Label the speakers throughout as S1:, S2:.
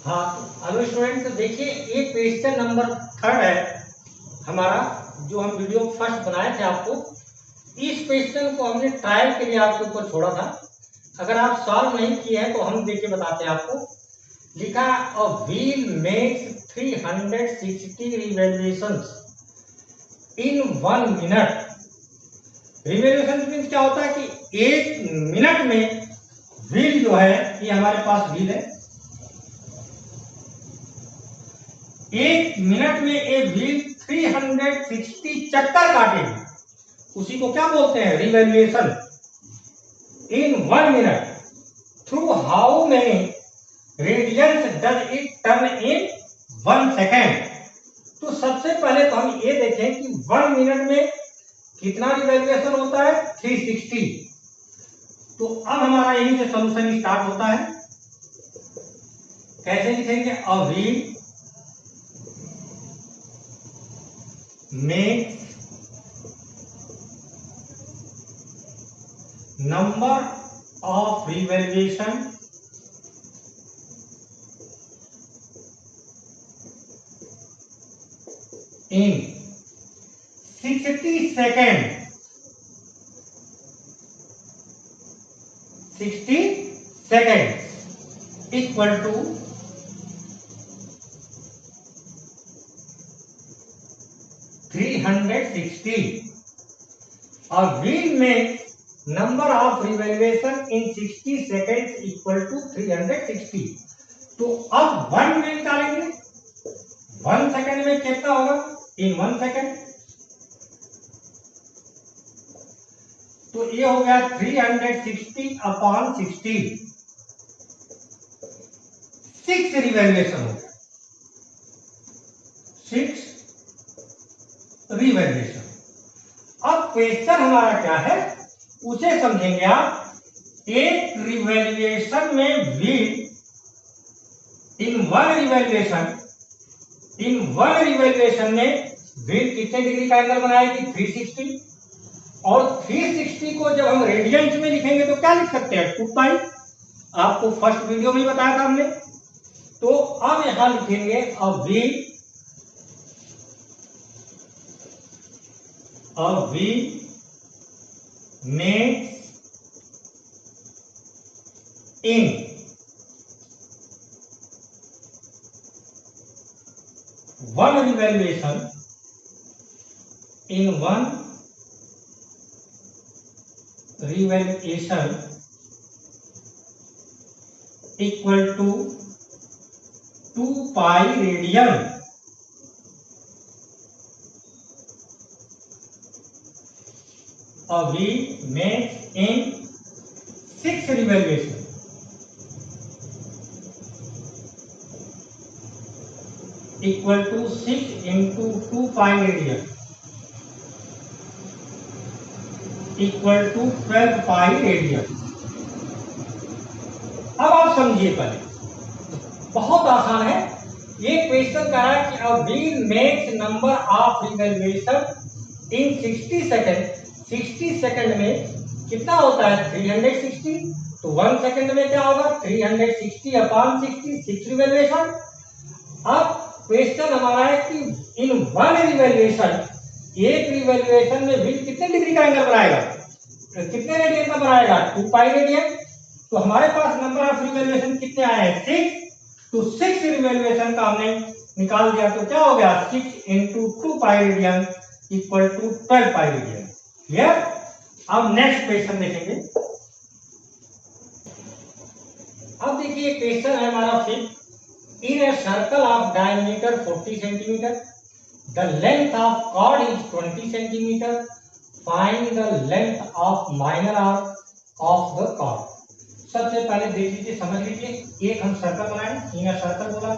S1: हाँ, hello student, तो देखिए ये क्वेश्चन नंबर 3 है हमारा, जो हम वीडियो फर्स्ट बनाए थे आपको। इस क्वेश्चन को हमने ट्रायल के लिए आपके ऊपर छोड़ा था। अगर आप सॉल्व नहीं किए हैं तो हम देख के बताते हैं आपको। लिखा a wheel makes 360 revolutions in 1 minute. Revolution means क्या होता है कि 1 मिनट में व्हील जो है, ये हमारे पास व्हील है, 1 मिनट में एक व्हील 360 चक्कर काटेगी, उसी को क्या बोलते हैं? Revolution in 1 minute. Through how many radians does it turn in 1 second. तो सबसे पहले तो हम ये देखें कि 1 मिनट में कितना रिवॉल्यूशन होता है? 360। तो अब हमारा यही से सॉल्यूशन स्टार्ट होता है। कैसे लिखेंगे? A wheel makes number of revolution in 60 seconds 60 seconds equal to 360. और wheel में number of revolution in 60 seconds equal to 360. तो अब 1 में निकालेंगे, 1 सेकंड में कितना होगा? in 1 second. तो ये हो गया 360 अपॉन 60, 6 रिवॉल्यूशन हो गया, 6 रिवॉल्यूशन। अब क्वेश्चन हमारा क्या है उसे समझेंगे आप। एक रिवॉल्यूशन में व्हील इन वन रिवॉल्यूशन में व्हील कितने डिग्री का एंगल बनाएगी? 360। और 360 को जब हम रेडियंस में लिखेंगे तो क्या लिख सकते हैं? 2 पाई। आपको फर्स्ट वीडियो में ही बताया था हमने। तो अब यहां लिखेंगे a wheel makes in 1 revolution equal to 2 pi radian। A wheel makes in 6 revolution equal to 6 into 2 pi radian equal to 12 pi radian। अब आप समझिए, पहले बहुत आसान है ये क्वेश्चन। कह रहा है कि a wheel makes number of revolution in 60 second. 60 second में कितना होता है? 360। तो 1 सेकंड में क्या होगा? 360 अपॉन 60, 6 रिवॉल्यूशन। अब क्वेश्चन हमारा है कि इन 1 रिवॉल्यूशन, एक रिवॉल्यूशन में व्हील कितने डिग्री का एंगल बनाएगा? कितने रेडियन का बनाएगा? 2 पाई रेडियन। तो हमारे पास नंबर ऑफ रिवॉल्यूशन कितने आए हैं? 6। तो 6 रिवॉल्यूशन का हमने निकाल दिया, तो क्या हो गया? 6 into 2 pi radian equal to 12 pi radian. Clear? अब नेक्स्ट क्वेश्चन देखेंगे। अब देखिए क्वेश्चन है हमारा 5th। In a circle of diameter 40 centimetre, the length of chord is 20 centimetre, find the length of minor arc of the chord. सबसे पहले देख लीजिए, समझ लीजिए। एक हम सर्कल बनाए, इन ए सर्कल बोला,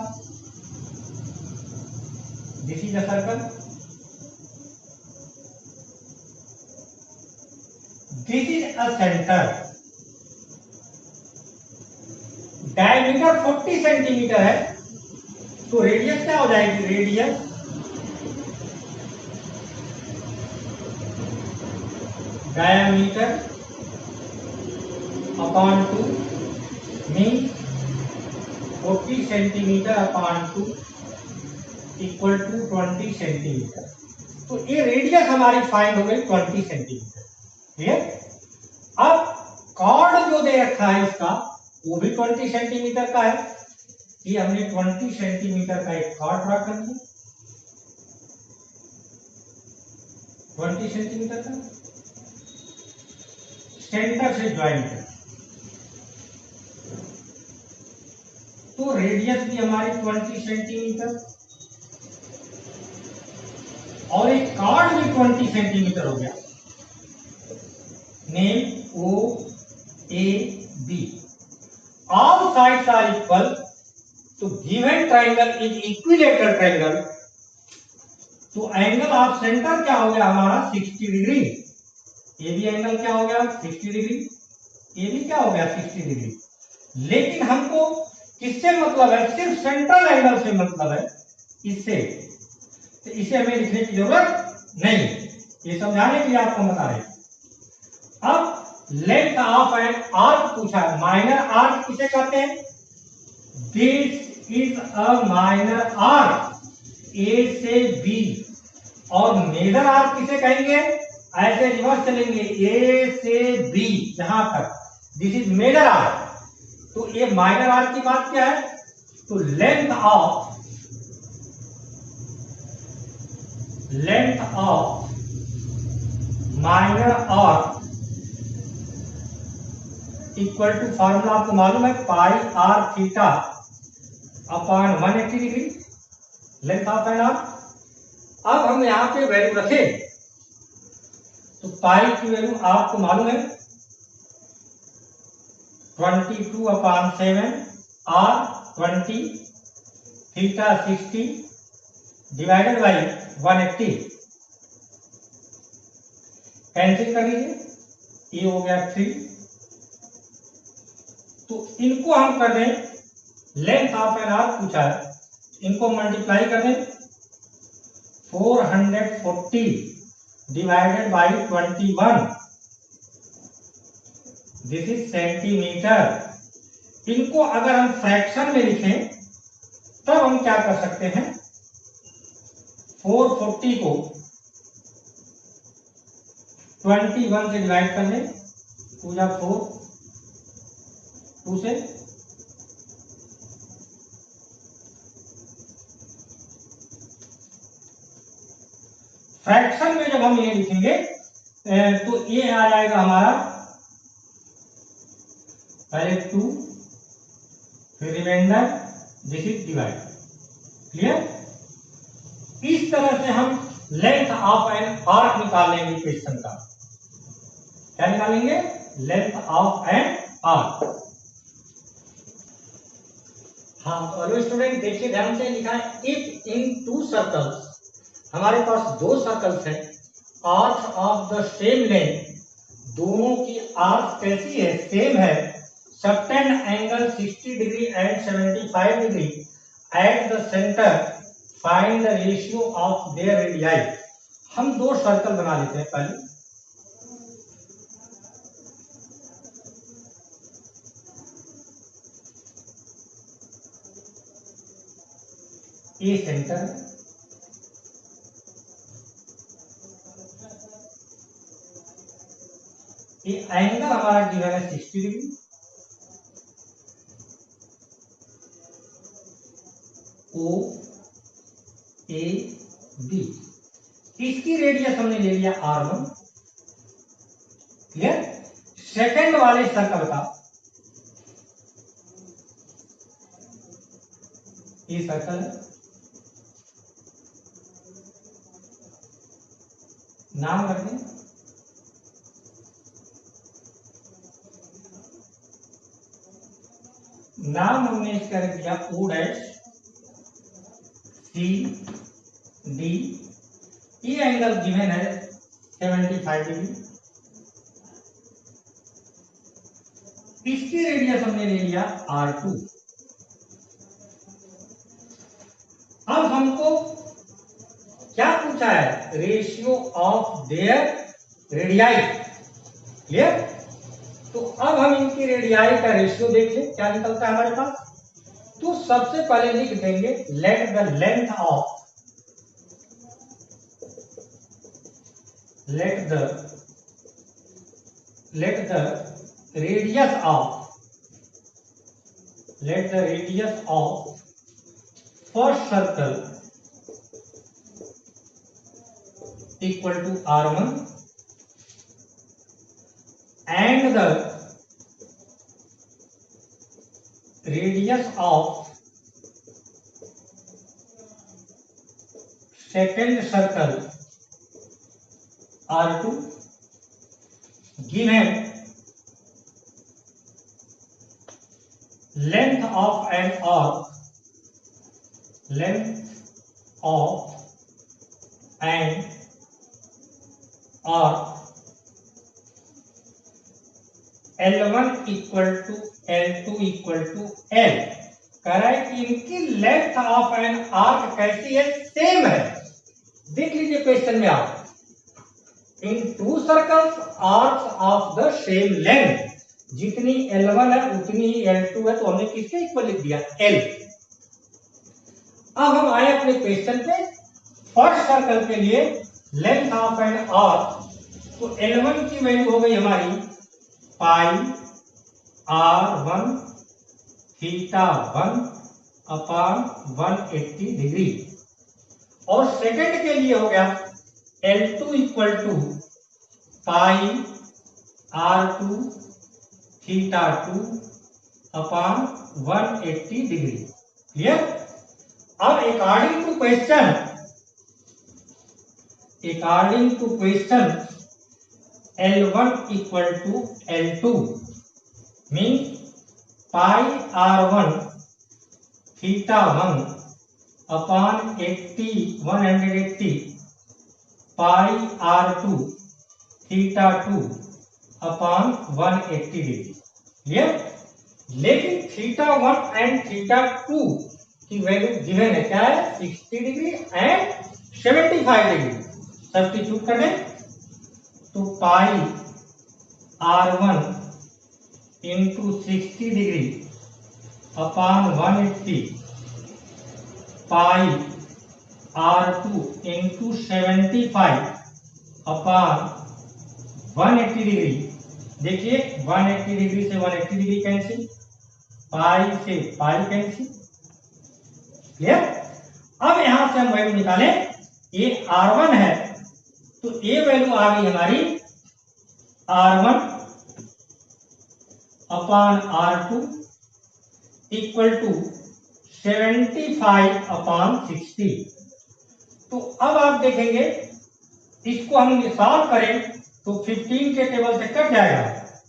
S1: this is a circle, this is a center, diameter 40 centimetre है, तो रेडियस क्या हो जाएगी? Radius diameter upon 2 mean 40 centimetre upon 2 equal to 20 centimetre. तो ये रेडियस हमारी फाइंड हो गई 20 सेंटीमीटर। क्लियर? अब कॉर्ड जो दे रखा है इसका वो भी 20 सेंटीमीटर का है। ये हमने 20 सेंटीमीटर का एक कॉर्ड ड्रा कर दिया, 20 सेंटीमीटर का सेंटर से ज्वाइन कर। तो रेडियस भी हमारी 20 सेंटीमीटर और एक कॉर्ड भी 20 सेंटीमीटर हो गया। Name O A B, all sides are equal. तो given triangle is equilateral triangle. तो एंगल ऑफ सेंटर क्या हो गया हमारा 60 डिग्री। ये भी एंगल क्या हो गया 60 डिग्री, ये भी क्या हो गया 60 डिग्री। लेकिन हमको किससे मतलब है, सिर्फ सेंट्रल एंगल से मतलब है इससे। तो इसे हमें लिखने की जरूरत नहीं, ये समझाने के लिए आपको बता रहे। अब लेंथ ऑफ एन आर्क पूछा है। माइनर आर्क किसे कहते हैं? This is a minor arc A से बी। और मेजर आर्क किसे कहेंगे? ऐसे रिवर्स चलेंगे ए से बी यहां तक, दिस इज मेजर आर्क। तो ये माइनर आर्क की बात क्या है? तो length of minor arc equal to, formula आपको मालूम है, pi are theta upon 180 degree, length of an arc. अब हम यहां पे वैल्यू रखें तो पाई की वैल्यू आपको मालूम है 22/7, R 20, theta 60 divided by 180। Cancel कर लीजिए, ये हो गया 3। तो इनको हम कर दें, लेंथ ऑफ एन आर्क पूछा है, इनको मल्टीप्लाई कर दें 440 divided by 21, this is centimetre. इनको अगर हम फ्रैक्शन में लिखें तब हम क्या कर सकते हैं, 440 को 21 से डिवाइड कर दें, 2 जा 4, 2 से फ्रैक्शन में जब हम ये लिखेंगे तो ये आ जाएगा हमारा पहले 2 फिर reminder, this is divide. Clear? इस तरह से हम लेंथ ऑफ एन आर्क निकाल लेंगे क्वेश्चन का। क्या निकालेंगे? Length of an arc. हाँ तो हेलो स्टूडेंट, देखिए ध्यान से लिखा है, इफ इन 2 सर्कल्स, हमारे पास 2 सर्कल्स हैं, arc of the same length, दोनों की आर्क कैसी है, सेम है, subtend angle 60 degree and 75 degree at the centre, find the ratio of their radii. हम 2 सर्कल बना लेते हैं पहले। ए सेंटर है, ये एंगल हमारा गिवन है 60 डिग्री, ओ ए बी। इसकी रेडियस हमने ले लिया R1। क्लियर? सेकंड वाले सर्कल का, ये सर्कल है, नाम रख दें नाम हमने इसका रख दिया O डैश सी डी। ये एंगल गिवन है 75 डिग्री। इसकी रेडियस हमने ले लिया R2। अब हमको क्या पूछा है, ratio of their radii. Clear? तो अब हम इनकी रेडियाई का रेशियो देख लें क्या निकलता है हमारे पास। तो सबसे पहले लिख देंगे let the radius of first circle equal to R1 and the radius of second circle R2 given length of an arc L1 equal to L2 equal to L। कह रहा है कि इनकी लेंथ ऑफ एन आर्क कैसी है, same है। देख लीजिए क्वेश्चन में आप, in two circles arcs of the same length, जितनी L1 है उतनी ही L2 है, तो हमने किसके इक्वल लिख दिया, L। अब हम आए अपने क्वेश्चन पे, फर्स्ट सर्कल के लिए लेंथ ऑफ एन आर्क, तो L1 की वैल्यू हो गई हमारी pi R1 theta 1 upon 180 degree, और सेकंड के लिए हो गया L2 equal to pi R2 theta 2 upon 180 degree. Clear. अब according to question L1 equal to L2 means pi R1 theta 1 upon 180 pi R2 theta 2 upon 180 degree. Clear. लेकिन theta 1 and theta 2 की value given है, क्या है, 60 degree and 75 degree. Substitute कर दें तो पाई R1 into 60 degree अपान 180 पाई R2 into 75 अपान 180 degree. देखिए 180 degree से 180 डिग्री कैंसिल, पाई से पाई कैंसिल। क्लियर। अब यहां से हम वैल्यू निकालें, ये R1 है तो ये वैल्यू आ गई हमारी R1 upon R2 equal to 75 अपान 60। तो अब आप देखेंगे इसको हम सॉल्व करें तो 15 के टेबल से कट जाएगा,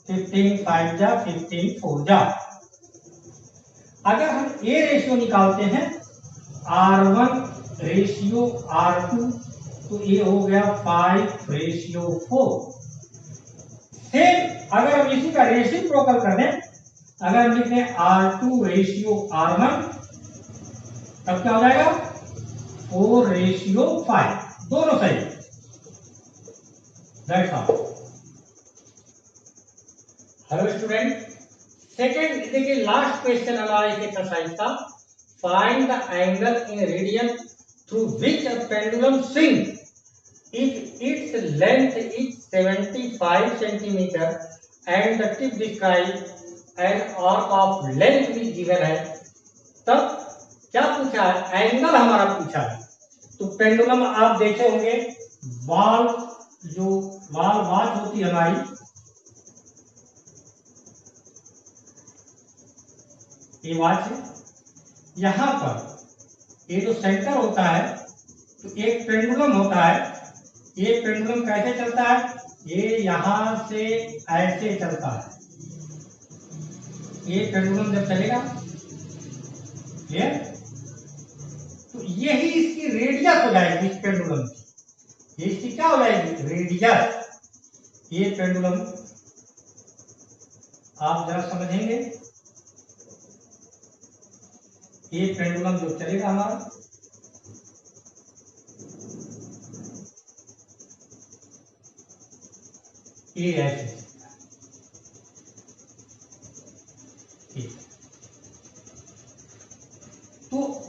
S1: 15 5 जा 15 4 जा। अगर हम ये रेशियो निकालते हैं R1 रेशियो R2 तो ये हो गया 5 रेशियो 4। सेम अगर हम इसी का रेसिप्रोकल कर दें, अगर हम लिखते हैं R2 रेशियो R1 तब क्या हो जाएगा, 4 रेशियो 5, दोनों सही। That's all. Hello student, second देखिए लास्ट क्वेश्चन हमारा एक एक्सरसाइज था, find the angle in radian through which a pendulum swing if its length is 75 centimeter and the tip describes an arc of length भी given है, तब क्या पूछा है, एंगल हमारा पूछा है। तो पेंडुलम आप देखे होंगे, बॉल जो बॉल वॉच होती है हमारी, ये वॉच है, यहां पर ये जो सेंटर होता है तो एक पेंडुलम होता है। ये पेंडुलम कैसे चलता है, ये यहां से ऐसे चलता है। ये पेंडुलम जब चलेगा, ये तो यही इसकी रेडियस हो जाएगी, इस पेंडुलम की ये इसकी क्या हो जाएगी, रेडियस। ये पेंडुलम आप जरा समझेंगे, ये पेंडुलम जो चलेगा हमारा, ये ऐसे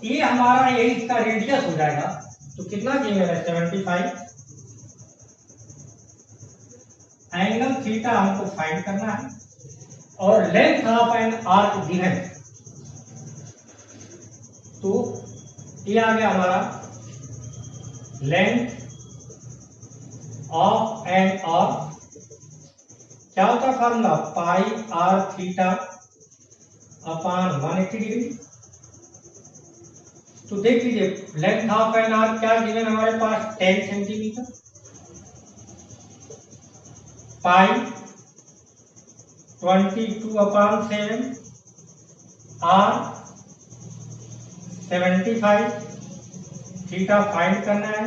S1: ये हमारा ये इसका रेडियस हो जाएगा। तो कितना गिवन है 75। एंगल थीटा हमको फाइंड करना है और length of an arc given. तो ये आ गया हमारा लेंथ ऑफ एन आर्क। क्या होता है formula? Pi are theta upon 180 degree. तो देख लीजिए लेंथ ऑफ एन आर्क क्या गिवन हमारे पास 10 centimetre. Pi 22/7 R 75 theta find करना है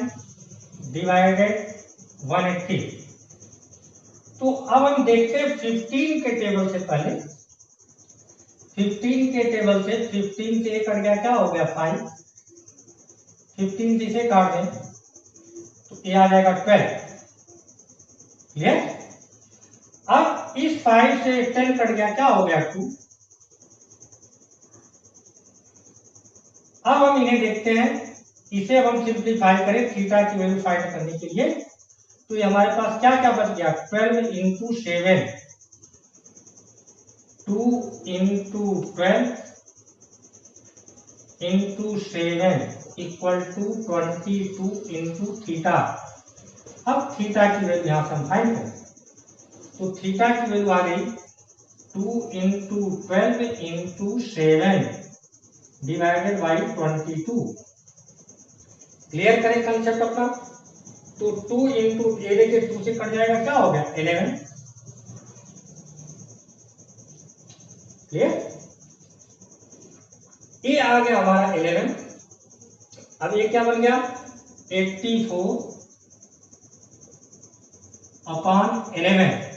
S1: डिवाइडेड 180। तो अब हम देखते हैं 15 के टेबल से पहले 15 के टेबल से 15 से कट गया, क्या हो गया 5। 15 से इसे काट दें तो ये आ जाएगा 12। ये अब इस 5 से 10 कट गया, क्या हो गया 2। अब हम इन्हें देखते हैं, इसे अब हम सिंप्लीफाई करें थीटा की वैल्यू फाइंड करने के लिए। तो ये हमारे पास क्या क्या बच गया 12 × 7 2 × 12 × 7 इक्वल टू 22 × थीटा। अब थीटा की वैल्यू यहां से हम फाइंड करें तो थीटा की वैल्यू आ गई 2 × 12 × 7 डिवाइडेड बाई 22। क्लियर करें कंसेप्ट अपना। तो 2 × ए देखिए 2 से कट जाएगा, क्या हो गया 11। क्लियर। ये आ गया हमारा 11। अब ये क्या बन गया 84/11।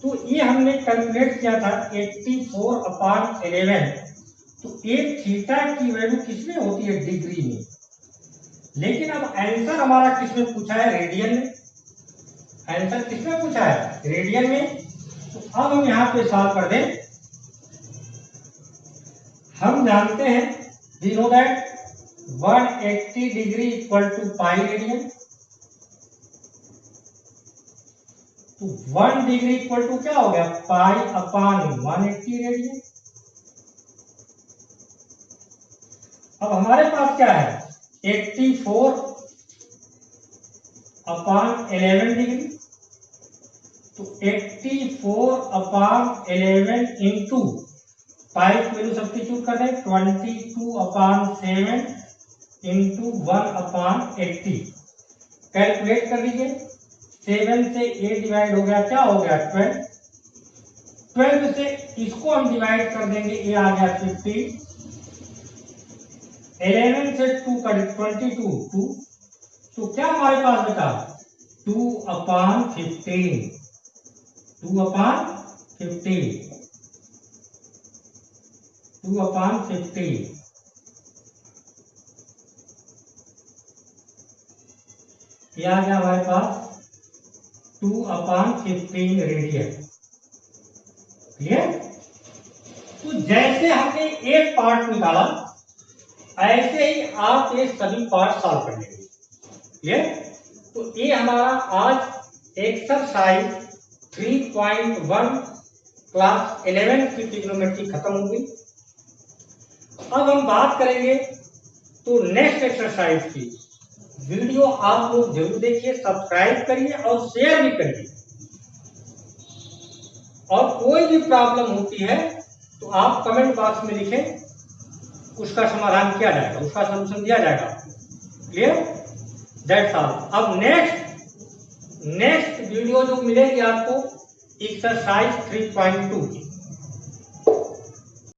S1: तो ये हमने कैलकुलेट किया था 84/11। तो एक थीटा की वैल्यू किसमें होती है डिग्री में, लेकिन अब आंसर हमारा किसमें पूछा है रेडियन में। आंसर किसमें पूछा है रेडियन में। तो अब हम यहां पे सॉल्व कर दें। हम जानते हैं we know that 180 degree equal to pi radian. तो 1 डिग्री इक्वल टू क्या हो गया पाई अपॉन 180 रेडियन। अब हमारे पास क्या है 84/11 डिग्री। तो 84/11 इंटू पाई की वैल्यू सब्स्टिट्यूट कर दें 22/7 इंटू 1/80। कैलकुलेट कर लीजिए 7 से 8 डिवाइड हो गया, क्या हो गया 12। 12 से इसको हम डिवाइड कर देंगे, ये आ गया 50। 11 से 2 कर 22 2। तो क्या हमारे पास बचा 2/15 2/15 2/15। ये आ गया हमारे पास 2/15 रेडियन। क्लियर। तो जैसे हमने एक पार्ट निकाला ऐसे ही आप ये सभी पार्ट सॉल्व कर लेंगे। क्लियर। तो ये हमारा आज एक्सरसाइज 3.1 क्लास 11 की ट्रिग्नोमेट्री खत्म हो गई। अब हम बात करेंगे तो नेक्स्ट एक्सरसाइज की। वीडियो आप लोग जरूर देखिए, सब्सक्राइब करिए और शेयर भी करिए। और कोई भी प्रॉब्लम होती है तो आप कमेंट बॉक्स में लिखें, उसका समाधान किया जाएगा, उसका सलूशन दिया जाएगा। क्लियर। That's all. अब नेक्स्ट वीडियो जो मिलेगी आपको एक्सरसाइज 3.2 की।